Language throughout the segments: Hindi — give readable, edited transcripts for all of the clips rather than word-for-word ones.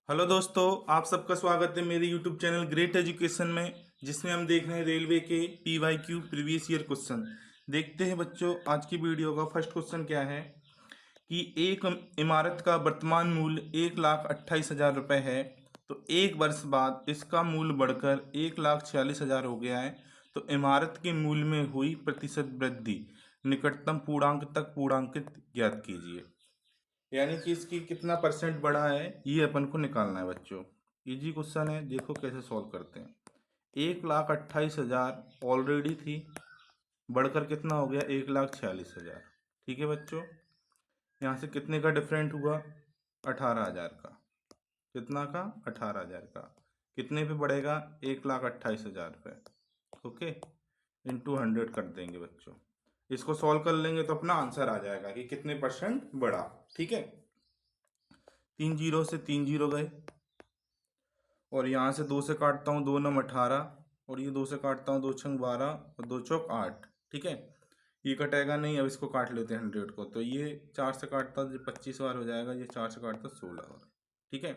हेलो दोस्तों, आप सबका स्वागत है मेरे यूट्यूब चैनल ग्रेट एजुकेशन में, जिसमें हम देख रहे हैं रेलवे के PYQ प्रीवियस ईयर क्वेश्चन। देखते हैं बच्चों, आज की वीडियो का फर्स्ट क्वेश्चन क्या है कि एक इमारत का वर्तमान मूल्य 1,28,000 रुपये है, तो एक वर्ष बाद इसका मूल्य बढ़कर 1,46,000 हो गया है। तो इमारत के मूल्य में हुई प्रतिशत वृद्धि निकटतम पूर्णांक तक पूर्णांकित ज्ञात कीजिए। यानी कि इसकी कितना परसेंट बढ़ा है ये अपन को निकालना है बच्चों। इजी क्वेश्चन है, देखो कैसे सॉल्व करते हैं। 1,28,000 ऑलरेडी थी, बढ़कर कितना हो गया 1,46,000। ठीक है बच्चों, यहाँ से कितने का डिफरेंट हुआ 18,000 का। कितना का 18,000 का। कितने पे बढ़ेगा 1,28,000 रुपये। ओके, इंटू 100 कर देंगे बच्चों। इसको सॉल्व कर लेंगे तो अपना आंसर आ जाएगा कि कितने परसेंट बढ़ा। ठीक है, 3 जीरो से 3 जीरो गए, और यहाँ से 2 से काटता हूँ 2 नम 18, और ये 2 से काटता हूँ 2 छंग 12 और 2 चौक 8। ठीक है, ये कटेगा नहीं, अब इसको काट लेते हैं 100 को। तो ये 4 से काटता तो 25 बार हो जाएगा, ये 4 से काटता 16 बार। ठीक है,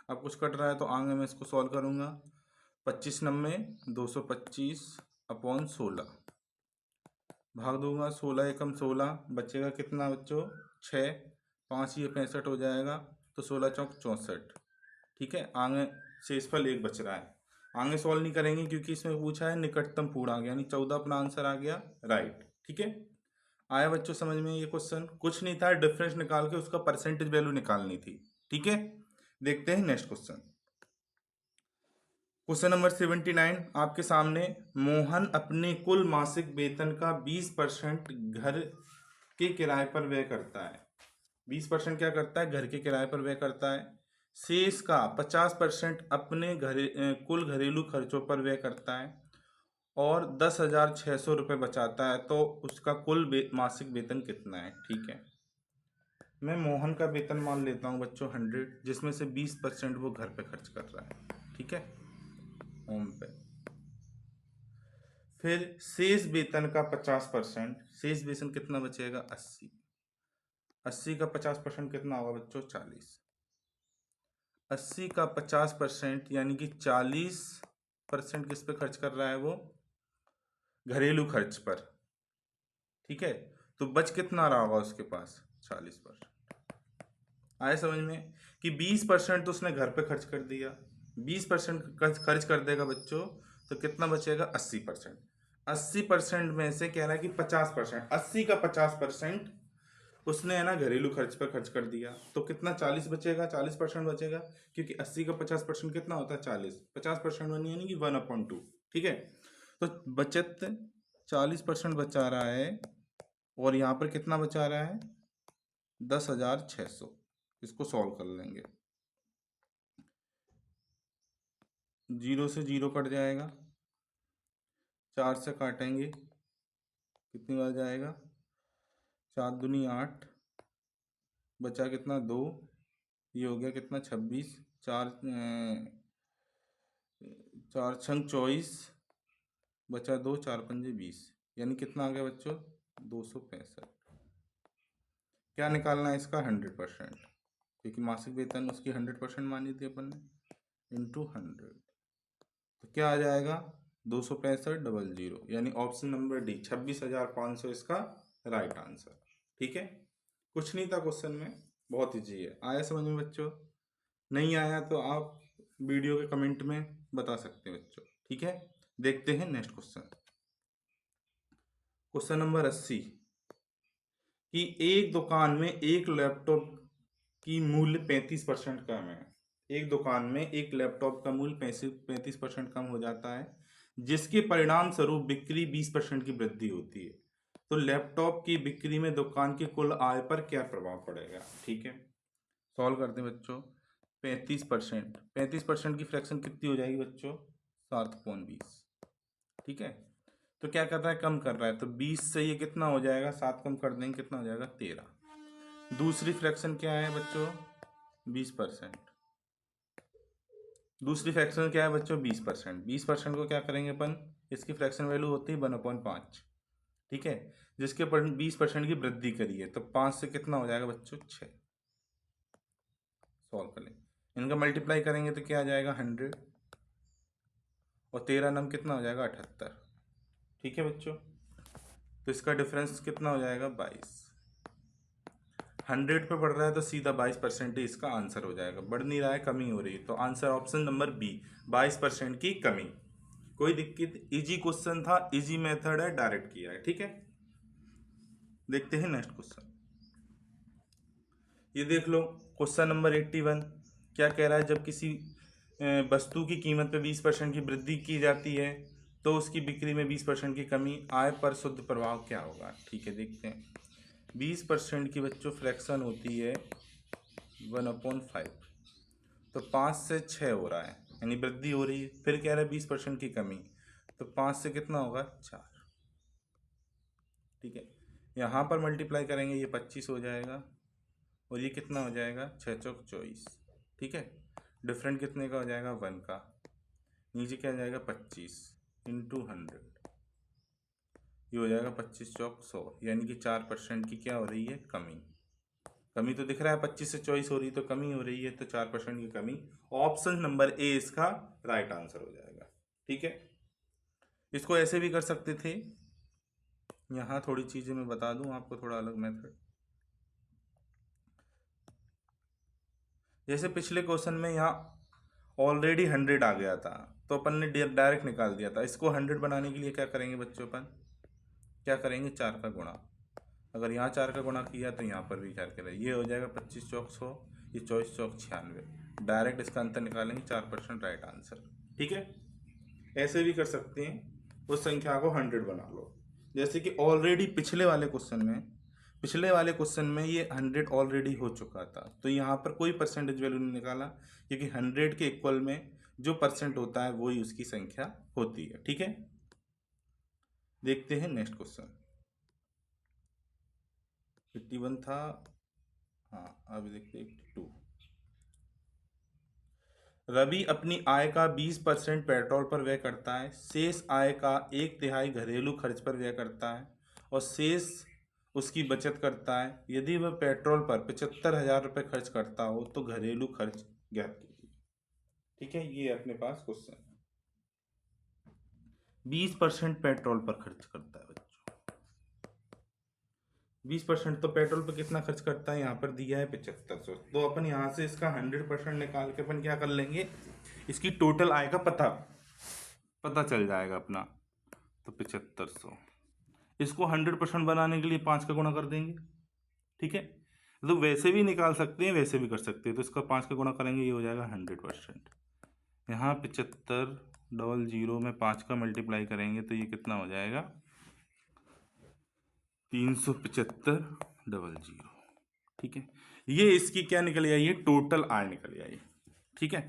अब कुछ कट रहा है तो आगे मैं इसको सॉल्व करूँगा। 25 नम्बे 225 अपॉन 16, भाग दूंगा 16 एकम 16, बचेगा कितना बच्चों 6, 5 ये 65 हो जाएगा, तो 16 चौक 64। ठीक है, आगे शेषफल 1 बच रहा है। आगे सॉल्व नहीं करेंगे क्योंकि इसमें पूछा है निकटतम पूर्णांक, यानी 14 अपना आंसर आ गया राइट। ठीक है, आया बच्चों समझ में? ये क्वेश्चन कुछ नहीं था, डिफरेंस निकाल के उसका परसेंटेज वैल्यू निकालनी थी। ठीक है, देखते हैं नेक्स्ट क्वेश्चन। क्वेश्चन नंबर 79 आपके सामने। मोहन अपने कुल मासिक वेतन का 20% घर के किराए पर व्यय करता है। 20% क्या करता है? घर के किराए पर व्यय करता है। शेष का 50% अपने कुल घरेलू खर्चों पर व्यय करता है, और 10,600 रुपये बचाता है। तो उसका कुल मासिक वेतन कितना है? ठीक है, मैं मोहन का वेतन मान लेता हूँ बच्चों 100, जिसमें से 20% वो घर पे खर्च कर रहा है। ठीक है, होम पे। फिर शेष वेतन का 50%, शेष वेतन कितना बचेगा 80। 80 का 50% कितना होगा बच्चों 40। 80 का 50% यानी कि 40% किस पे खर्च कर रहा है वो? घरेलू खर्च पर। ठीक है, तो बच कितना रहा होगा उसके पास? 40%। आए समझ में कि 20% तो उसने घर पे खर्च कर दिया, 20% खर्च कर देगा बच्चों, तो कितना बचेगा 80%। 80% में से कह रहा है कि 50%, 80 का 50% उसने है ना घरेलू खर्च पर खर्च कर दिया, तो कितना 40 बचेगा, 40% बचेगा। क्योंकि 80 का 50% कितना होता है 40, 50% बनी यानी कि 1/2। ठीक है, तो बचत 40% बचा रहा है, और यहाँ पर कितना बचा रहा है 10,600। इसको सॉल्व कर लेंगे। 0 से 0 कट जाएगा, 4 से काटेंगे कितनी बार जाएगा, 4 दूनी 8, बचा कितना 2, ये हो गया कितना 26, 4 4 छंग 24, बचा 2, 4 पंजे 20, यानी कितना आ गया बच्चों 265। क्या निकालना है इसका? 100%, क्योंकि मासिक वेतन उसकी 100% मानी थी अपन ने, इंटू 100। तो क्या आ जाएगा 265 यानी ऑप्शन नंबर डी 26,500 इसका राइट आंसर। ठीक है, कुछ नहीं था क्वेश्चन में, बहुत ईजी है। आया समझ में बच्चों? नहीं आया तो आप वीडियो के कमेंट में बता सकते हैं बच्चों। ठीक है, देखते हैं नेक्स्ट क्वेश्चन। क्वेश्चन नंबर 80 कि एक दुकान में एक लैपटॉप की मूल्य 35% कम है। एक दुकान में एक लैपटॉप का मूल्य 35% कम हो जाता है, जिसके परिणाम स्वरूप बिक्री 20% की वृद्धि होती है। तो लैपटॉप की बिक्री में दुकान की कुल आय पर क्या प्रभाव पड़ेगा? ठीक है, सॉल्व करते हैं बच्चों। 35%, 35% की फ्रैक्शन कितनी हो जाएगी बच्चों? 7/20। ठीक है, तो क्या कर रहा है? कम कर रहा है, तो 20 से ये कितना हो जाएगा, 7 कम कर देंगे कितना हो जाएगा 13। दूसरी फ्रैक्शन क्या है बच्चों? 20%। दूसरी फ्रैक्शन क्या है बच्चों? 20%। 20% को क्या करेंगे अपन? इसकी फ्रैक्शन वैल्यू होती है 1/5। ठीक है, जिसके पर 20% की वृद्धि करी है, तो 5 से कितना हो जाएगा बच्चों 6। सॉल्व कर लें, इनका मल्टीप्लाई करेंगे तो क्या आ जाएगा 100, और 13 नम कितना हो जाएगा 78। ठीक है बच्चों, तो इसका डिफरेंस कितना हो जाएगा 22। 100 पे बढ़ रहा है तो सीधा 22% ही इसका आंसर हो जाएगा, बढ़ नहीं रहा है, कमी हो रही है, तो आंसर ऑप्शन नंबर बी 22% की कमी। कोई दिक्कत, इजी क्वेश्चन था, इजी मेथड है, डायरेक्ट किया है। ठीक है, देखते हैं नेक्स्ट क्वेश्चन। ये देख लो क्वेश्चन नंबर 81 क्या कह रहा है, जब किसी वस्तु की कीमत पे 20% की वृद्धि की जाती है तो उसकी बिक्री में 20% की कमी, आय पर शुद्ध प्रभाव क्या होगा। ठीक है, देखते हैं। 20% की बच्चों फ्रैक्शन होती है 1/5, तो 5 से 6 हो रहा है, यानी वृद्धि हो रही है। फिर कह रहा है 20% की कमी, तो 5 से कितना होगा 4। ठीक है, यहाँ पर मल्टीप्लाई करेंगे, ये 25 हो जाएगा, और ये कितना हो जाएगा 6 चौक 24। ठीक है, डिफरेंट कितने का हो जाएगा 1 का, नीचे क्या हो जाएगा 25 इंटू 100, ये हो जाएगा 25 चौक 100, यानी कि 4% की क्या हो रही है कमी। कमी तो दिख रहा है 25 से 24 हो रही है, तो कमी हो रही है, तो 4% की कमी। ऑप्शन नंबर ए इसका राइट आंसर हो जाएगा। ठीक है, इसको ऐसे भी कर सकते थे, यहाँ थोड़ी चीज़ें मैं बता दूं आपको, थोड़ा अलग मेथड। जैसे पिछले क्वेश्चन में यहाँ ऑलरेडी 100 आ गया था, तो अपन ने डायरेक्ट निकाल दिया था। इसको 100 बनाने के लिए क्या करेंगे बच्चों, अपन क्या करेंगे 4 का गुणा। अगर यहाँ 4 का गुणा किया तो यहाँ पर भी 4 करें, ये हो जाएगा 25 चौक 100, ये 24 चौक 96। डायरेक्ट इसका अंतर निकालेंगे, 4% राइट आंसर। ठीक है, ऐसे भी कर सकते हैं, उस संख्या को 100 बना लो। जैसे कि ऑलरेडी पिछले वाले क्वेश्चन में ये 100 ऑलरेडी हो चुका था, तो यहाँ पर कोई परसेंटेज वैल्यू नहीं निकाला, क्योंकि 100 के इक्वल में जो परसेंट होता है वही उसकी संख्या होती है। ठीक है, देखते हैं नेक्स्ट क्वेश्चन। 81 था, हाँ अभी देखते हैं 82। रवि अपनी आय का 20% पेट्रोल पर व्यय करता है, शेष आय का 1/3 घरेलू खर्च पर व्यय करता है, और शेष उसकी बचत करता है। यदि वह पेट्रोल पर 75,000 रुपये खर्च करता हो तो घरेलू खर्च ज्ञात कीजिए। ठीक है, ये अपने पास क्वेश्चन 20% पेट्रोल पर खर्च करता है बच्चों। 20% तो पेट्रोल पर कितना खर्च करता है, यहाँ पर दिया है 7500, तो अपन यहाँ से इसका 100% निकाल के अपन क्या कर लेंगे, इसकी टोटल आय का पता चल जाएगा अपना। तो 7500, इसको 100% बनाने के लिए 5 का गुणा कर देंगे। ठीक है, तो वैसे भी निकाल सकते हैं, वैसे भी कर सकते हैं, तो इसका 5 का गुणा करेंगे, ये हो जाएगा 100%। यहाँ 7500 में 5 का मल्टीप्लाई करेंगे तो ये कितना हो जाएगा 375,000। ठीक है, ये इसकी क्या निकल आई है, टोटल आय निकल आई। ठीक है,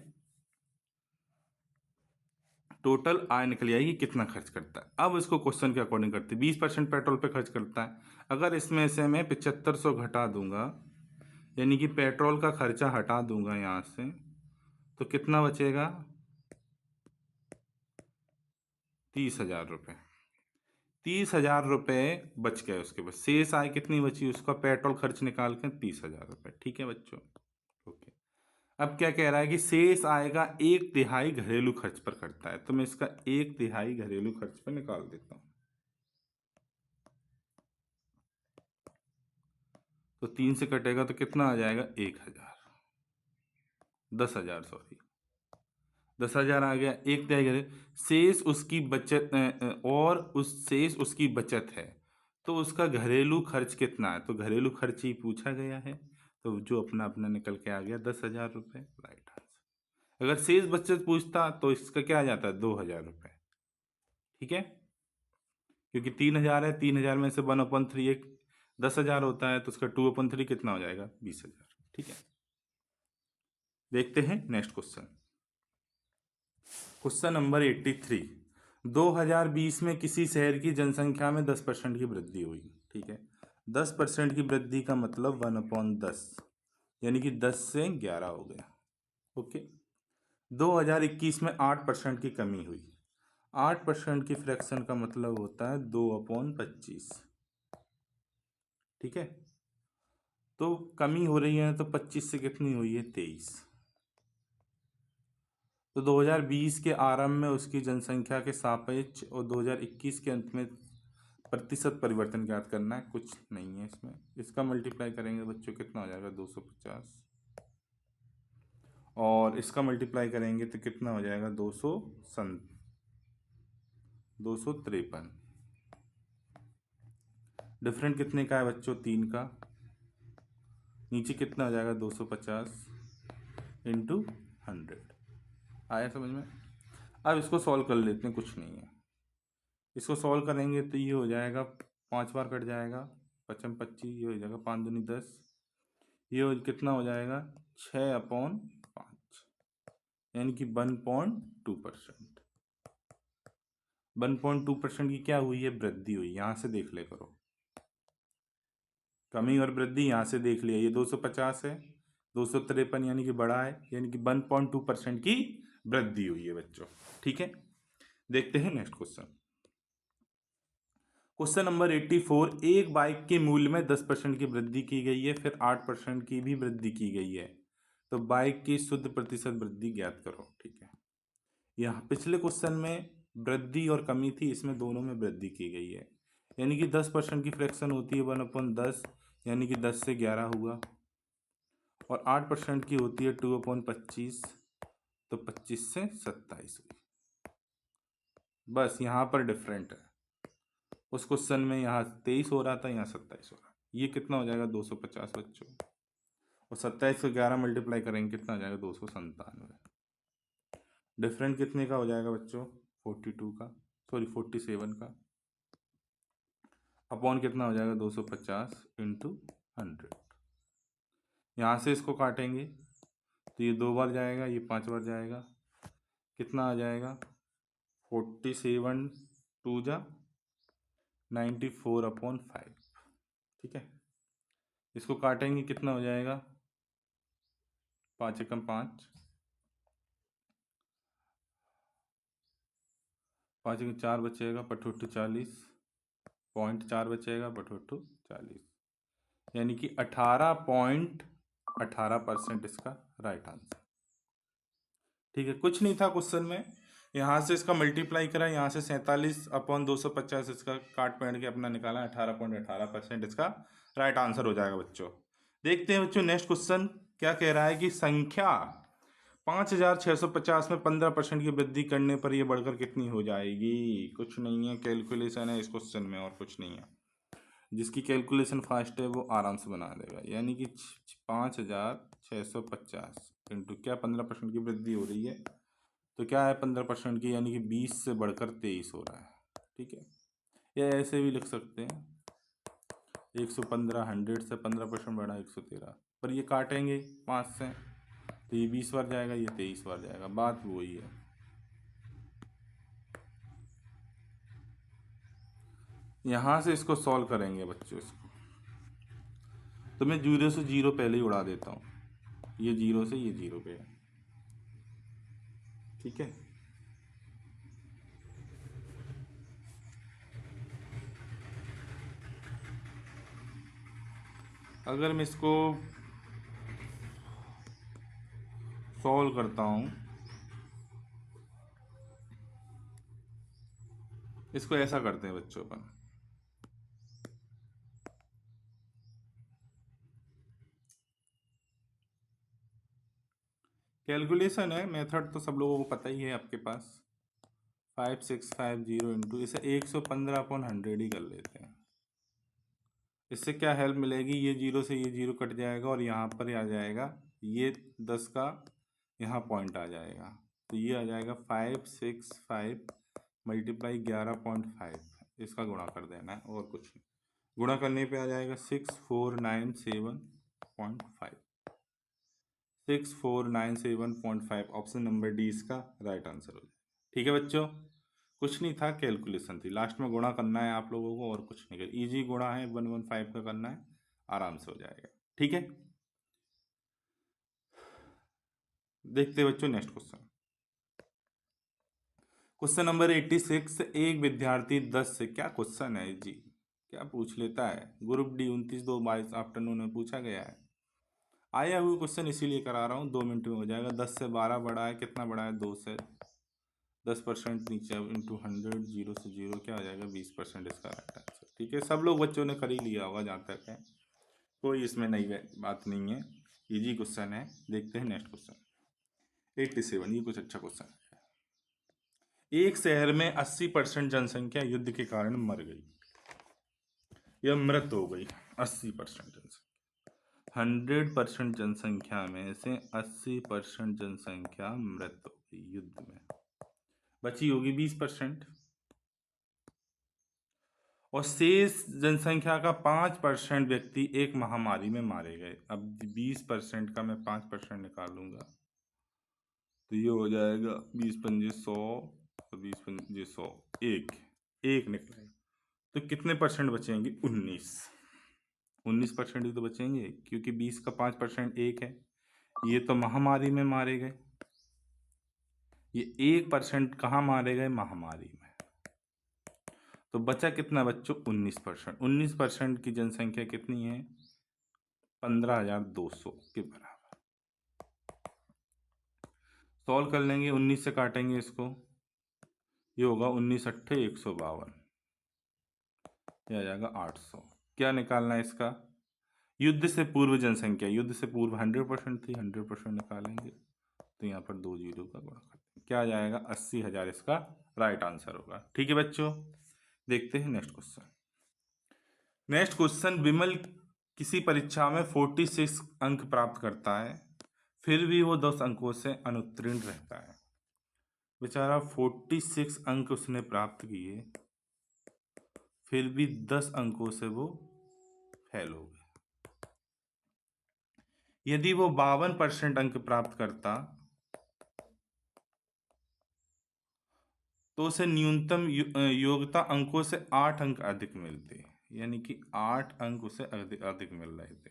टोटल आय निकल आएगी कितना खर्च करता है। अब इसको क्वेश्चन के अकॉर्डिंग करते हैं, 20% पेट्रोल पे खर्च करता है, अगर इसमें से मैं 7500 घटा दूंगा, यानी कि पेट्रोल का खर्चा हटा दूंगा यहाँ से, तो कितना बचेगा 30,000 रुपये। 30,000 रुपये बच गए, उसके बाद शेष आय कितनी बची, उसका पेट्रोल खर्च निकाल के 30,000 रुपये। ठीक है बच्चों, ओके। अब क्या कह रहा है कि शेष आय का 1/3 घरेलू खर्च पर करता है, तो मैं इसका 1/3 घरेलू खर्च पर निकाल देता हूँ। तो 3 से कटेगा तो कितना आ जाएगा 10,000, 10,000 सॉरी, 10,000 आ गया। 1/3 शेष उसकी बचत और उस शेष उसकी बचत है, तो उसका घरेलू खर्च कितना है, तो घरेलू खर्च ही पूछा गया है, तो जो अपना अपना निकल के आ गया 10,000 रुपये, राइट आंसर। अगर शेष बचत पूछता तो इसका क्या आ जाता है 2,000 रुपये। ठीक है, क्योंकि 3,000 है, 3,000 में से 1/3 एक 10,000 होता है, तो उसका 2/3 कितना हो जाएगा 20,000। ठीक है, देखते हैं नेक्स्ट क्वेश्चन। Question number 83। 2020 में किसी शहर की जनसंख्या में 10% की वृद्धि हुई। ठीक है, 10% की वृद्धि का मतलब 1/10, यानी कि 10 से 11 हो गया। ओके, 2021 में 8% की कमी हुई। 8% की फ्रैक्शन का मतलब होता है 2/25। ठीक है, तो कमी हो रही है, तो 25 से कितनी हुई है 23। तो 2020 के आरंभ में उसकी जनसंख्या के सापेक्ष और 2021 के अंत में प्रतिशत परिवर्तन ज्ञात करना है। कुछ नहीं है इसमें। इसका मल्टीप्लाई करेंगे बच्चों कितना हो जाएगा 250, और इसका मल्टीप्लाई करेंगे तो कितना हो जाएगा 253। डिफरेंट कितने का है बच्चों 3 का। नीचे कितना हो जाएगा 250 इंटू 100। आया समझ में। अब इसको सॉल्व कर लेते हैं, कुछ नहीं है। इसको सॉल्व करेंगे तो ये हो जाएगा 5 बार कट जाएगा, 55 25, ये हो जाएगा 5 दूनी 10, ये कितना हो जाएगा 6/5, यानी कि 1.2%। 1.2% की क्या हुई है, वृद्धि हुई। यहाँ से देख ले करो, कमी और वृद्धि यहाँ से देख लिया। ये 250 है, 253 यानी कि बड़ा है, यानी कि 1.2% की वृद्धि हुई है बच्चों। ठीक है, देखते हैं नेक्स्ट क्वेश्चन। Question number 84। एक बाइक के मूल्य में 10% की वृद्धि की गई है, फिर 8% की भी वृद्धि की गई है, तो बाइक की शुद्ध प्रतिशत वृद्धि ज्ञात करो। ठीक है, यहाँ पिछले क्वेश्चन में वृद्धि और कमी थी, इसमें दोनों में वृद्धि की गई है। यानी कि 10% की फ्रैक्शन होती है 1/10, यानी कि 10 से 11 हुआ, और 8% की होती है 2/25, तो 25 से 27 हुई। बस यहाँ पर डिफरेंट है। उस क्वेश्चन में यहाँ 23 हो रहा था, यहाँ 27 हो रहा है। ये कितना हो जाएगा 250 बच्चों, और 27 से 11 मल्टीप्लाई करेंगे कितना हो जाएगा 297। डिफरेंट कितने का हो जाएगा बच्चों 42 का, सॉरी 47 का, अपॉन कितना हो जाएगा 250 इंटू 100। यहाँ से इसको काटेंगे तो ये 2 बार जाएगा, ये 5 बार जाएगा, कितना आ जाएगा 47 2 जा 94/5। ठीक है, इसको काटेंगे कितना हो जाएगा 5 एकम 5, 5 एकम 4 बचेगा, पठोटू 40.4 बचेगा, पठोटू 40, यानी कि 18.18% इसका राइट आंसर। ठीक है, कुछ नहीं था क्वेश्चन में। यहाँ से इसका मल्टीप्लाई करा, यहाँ से 47/250 इसका काट पेड़ के अपना निकाला, 18.18% इसका राइट आंसर हो जाएगा बच्चों। देखते हैं बच्चों नेक्स्ट क्वेश्चन क्या कह रहा है कि संख्या 5650 में 15% की वृद्धि करने पर यह बढ़कर कितनी हो जाएगी। कुछ नहीं है, कैलकुलेशन है इस क्वेश्चन में, और कुछ नहीं है। जिसकी कैलकुलेशन फास्ट है वो आराम से बना देगा। यानी कि 5650 इंटू क्या 15% की वृद्धि हो रही है, तो क्या है 15% की, यानी कि 20 से बढ़कर 23 हो रहा है। ठीक है, या ऐसे भी लिख सकते हैं 115, 100 से 15% बढ़ा 113, पर ये काटेंगे 5 से तो ये 20 बार जाएगा, ये 23 बार जाएगा, बात वही है। यहाँ से इसको सॉल्व करेंगे बच्चों, इसको तो मैं 0 से 0 पहले ही उड़ा देता हूँ, ये 0 से ये 0 पे है। ठीक है, अगर मैं इसको सॉल्व करता हूँ, इसको ऐसा करते हैं बच्चों अपन, कैलकुलेशन है, मेथड तो सब लोगों को पता ही है आपके पास। 5650 इंटू इसे 115/100 ही कर लेते हैं। इससे क्या हेल्प मिलेगी, ये 0 से ये 0 कट जाएगा, और यहाँ पर आ जाएगा ये 10 का यहाँ पॉइंट आ जाएगा, तो ये आ जाएगा 565 मल्टीप्लाई 11.5, इसका गुणा कर देना है और कुछ नहीं। गुणा करने पे आ जाएगा 6497.5, 6497.5। ऑप्शन नंबर डी इसका राइट आंसर हो जाएगा। ठीक है बच्चों, कुछ नहीं था, कैलकुलेशन थी। लास्ट में गुणा करना है आप लोगों को, और कुछ नहीं कर, इजी गुणा है, 115 का करना है, आराम से हो जाएगा। ठीक है, देखते हैं बच्चों नेक्स्ट क्वेश्चन। Question number 86। एक विद्यार्थी 10 से, क्या क्वेश्चन है जी, क्या पूछ लेता है। ग्रुप डी 29/2/22 आफ्टरनून में पूछा गया है। आया हुआ क्वेश्चन इसीलिए करा रहा हूँ, 2 मिनट में हो जाएगा। 10 से 12 बड़ा है, कितना बड़ा है? 2 से 10% नीचे इंटू 100, 0 से 0 क्या हो जाएगा? 20% इसका राइट आंसर। ठीक है, सब लोग बच्चों ने कर ही लिया होगा जहाँ तक है, कोई इसमें नई बात नहीं है, इजी क्वेश्चन है। देखते हैं नेक्स्ट क्वेश्चन 87। ये कुछ अच्छा क्वेश्चन है। एक शहर में 80% जनसंख्या युद्ध के कारण मर गई या मृत हो गई। 80% जनसंख्या, 100% जनसंख्या में से 80% जनसंख्या मृत हो गई युद्ध में, बची होगी 20%। और शेष जनसंख्या का 5% व्यक्ति एक महामारी में मारे गए। अब 20% का मैं 5% निकालूंगा तो ये हो जाएगा 20 पंजे 100 और 20 पंजे 100, एक निकला। तो कितने परसेंट बचेंगे? 19% ही तो बचेंगे, क्योंकि 20 का 5% एक है। ये तो महामारी में मारे गए, ये 1% कहाँ मारे गए? महामारी में। तो बचा कितना बच्चों? 19%। 19% की जनसंख्या कितनी है? 15,200 के बराबर। सॉल्व कर लेंगे, 19 से काटेंगे इसको, ये होगा 19 अट्ठे 152, ये आ जाएगा 800। क्या निकालना है इसका? युद्ध से पूर्व जनसंख्या, युद्ध से पूर्व 100% थी, 100% निकालेंगे तो यहाँ पर 2 जीरो का गुणा करते हैं, क्या आ जाएगा? 80,000 इसका राइट आंसर होगा। ठीक है बच्चों, देखते हैं नेक्स्ट क्वेश्चन। नेक्स्ट क्वेश्चन, विमल किसी परीक्षा में 46 अंक प्राप्त करता है, फिर भी वो 10 अंकों से अनुत्तीर्ण रहता है। बेचारा 46 अंक उसने प्राप्त किए, फिर भी 10 अंकों से वो फेल हो गया। यदि वो 52% अंक प्राप्त करता तो उसे न्यूनतम योग्यता अंकों से 8 अंक अधिक मिलते, यानी कि 8 अंक उसे अधिक मिल रहे थे।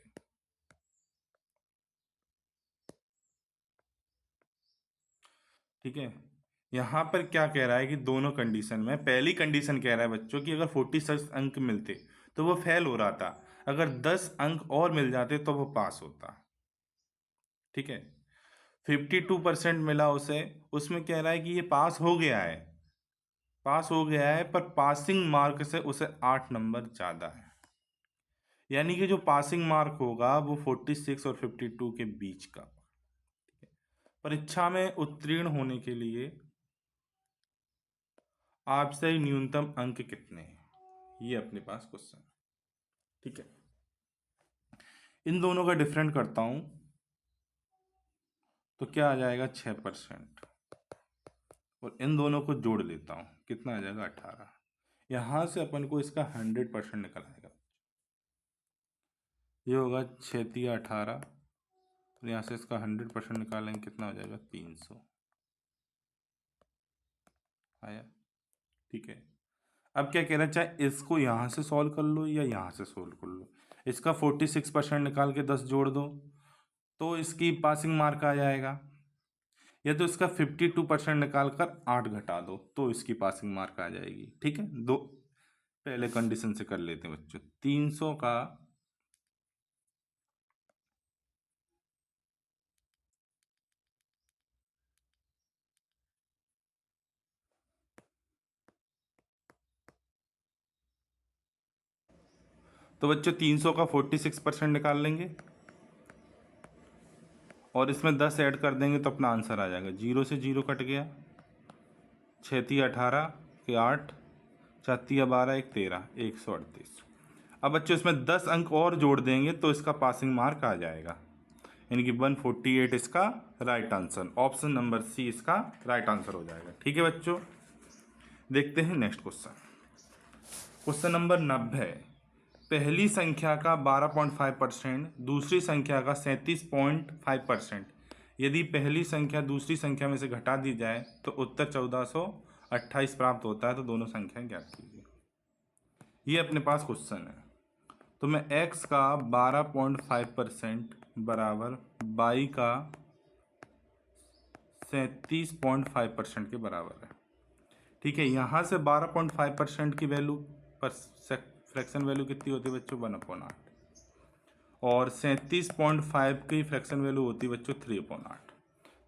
ठीक है, यहाँ पर क्या कह रहा है कि दोनों कंडीशन में, पहली कंडीशन कह रहा है बच्चों कि अगर 46 अंक मिलते तो वो फेल हो रहा था, अगर 10 अंक और मिल जाते तो वो पास होता। ठीक है, 52% मिला उसे, उसमें कह रहा है कि ये पास हो गया है, पास हो गया है, पर पासिंग मार्क से उसे 8 नंबर ज़्यादा है। यानी कि जो पासिंग मार्क होगा वो 46 और 52 के बीच का। परीक्षा में उत्तीर्ण होने के लिए आपसे न्यूनतम अंक कितने हैं, ये अपने पास क्वेश्चन। ठीक है, इन दोनों का डिफरेंट करता हूं तो क्या आ जाएगा? 6%। और इन दोनों को जोड़ लेता हूं, कितना आ जाएगा? 18। यहां से अपन को इसका 100% निकल आएगा। ये होगा 6×18, और यहाँ से इसका 100% निकालेंगे, कितना हो जाएगा? 300 आया। ठीक है, अब क्या कह रहा है, चाहे इसको यहाँ से सॉल्व कर लो या यहाँ से सॉल्व कर लो, इसका 46% निकाल के 10 जोड़ दो तो इसकी पासिंग मार्क आ जाएगा, या तो इसका 52% निकाल कर 8 घटा दो तो इसकी पासिंग मार्क आ जाएगी। ठीक है, दो पहले कंडीशन से कर लेते हैं बच्चों। 300 का तो बच्चों 300 का 46% निकाल लेंगे और इसमें 10 ऐड कर देंगे तो अपना आंसर आ जाएगा। 0 से 0 कट गया, 6×18 के 8, 4×12 एक 13, 138। अब बच्चों इसमें 10 अंक और जोड़ देंगे तो इसका पासिंग मार्क आ जाएगा, यानी कि 148 इसका right answer. Option number C इसका राइट आंसर हो जाएगा। ठीक है बच्चों, देखते हैं नेक्स्ट क्वेश्चन। क्वेश्चन नंबर 90, पहली संख्या का 12.5%, दूसरी संख्या का 37.5%, यदि पहली संख्या दूसरी संख्या में से घटा दी जाए तो उत्तर 1428 प्राप्त होता है, तो दोनों संख्याएं ज्ञात कीजिए। ये अपने पास क्वेश्चन है, तो मैं x का 12.5% बराबर y का 37.5% के बराबर है। ठीक है, यहाँ से 12.5% की वैल्यू पर फ्रैक्शन वैल्यू कितनी होती है बच्चों? 1/8। और 37.5 की फ्रैक्शन वैल्यू होती है बच्चों 3/8।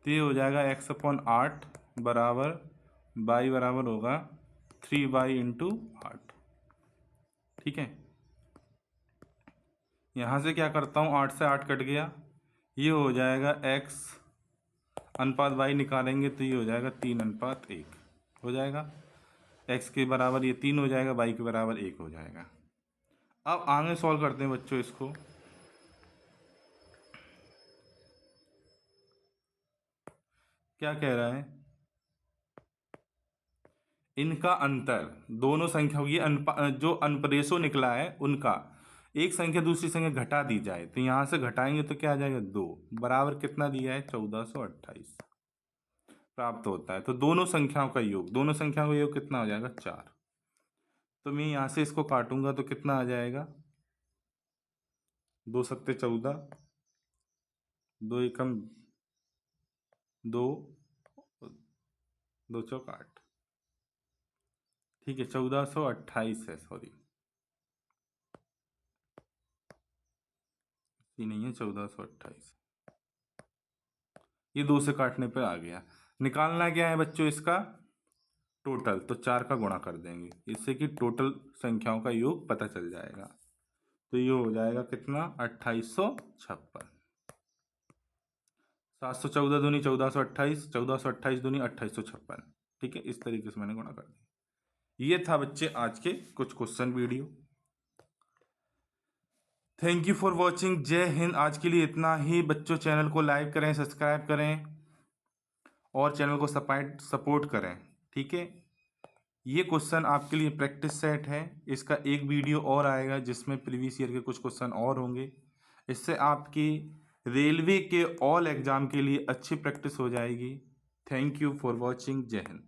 तो ये हो जाएगा x/8 बराबर y बराबर होगा 3y/8। ठीक है, यहाँ से क्या करता हूँ, 8 से 8 कट गया, ये हो जाएगा x अनुपात y निकालेंगे तो ये हो जाएगा 3:1 हो जाएगा। x के बराबर ये 3 हो जाएगा, y के बराबर 1 हो जाएगा। अब आगे सॉल्व करते हैं बच्चों इसको। क्या कह रहा है, इनका अंतर, दोनों संख्याओं ये जो अनपरेशो निकला है उनका एक संख्या दूसरी संख्या घटा दी जाए तो यहाँ से घटाएंगे तो क्या आ जाएगा 2 बराबर कितना दिया है 1428 प्राप्त होता है। तो दोनों संख्याओं का योग, दोनों संख्याओं का योग कितना हो जाएगा 4। तो मैं यहाँ से इसको काटूंगा तो कितना आ जाएगा 2 सत्ते 14, 2 एकम 2, 2 चौक 8। ठीक है, 1428 है, सॉरी ये नहीं है 1428, ये 2 से काटने पे आ गया। निकालना क्या है बच्चों इसका टोटल, तो 4 का गुणा कर देंगे इससे कि टोटल संख्याओं का योग पता चल जाएगा। तो ये हो जाएगा कितना 2856। 714 दूनी 1428, 1428 दूनी 2856। ठीक है, इस तरीके से मैंने गुणा कर दिया। ये था बच्चे आज के कुछ question video. Thank you for watching. जय हिंद। आज के लिए इतना ही बच्चों। चैनल को लाइक करें, सब्सक्राइब करें और चैनल को सपोर्ट करें। ठीक है, ये क्वेश्चन आपके लिए प्रैक्टिस सेट है। इसका एक वीडियो और आएगा जिसमें प्रीवियस ईयर के कुछ क्वेश्चन और होंगे। इससे आपकी रेलवे के ऑल एग्ज़ाम के लिए अच्छी प्रैक्टिस हो जाएगी। Thank you for watching. जय हिंद।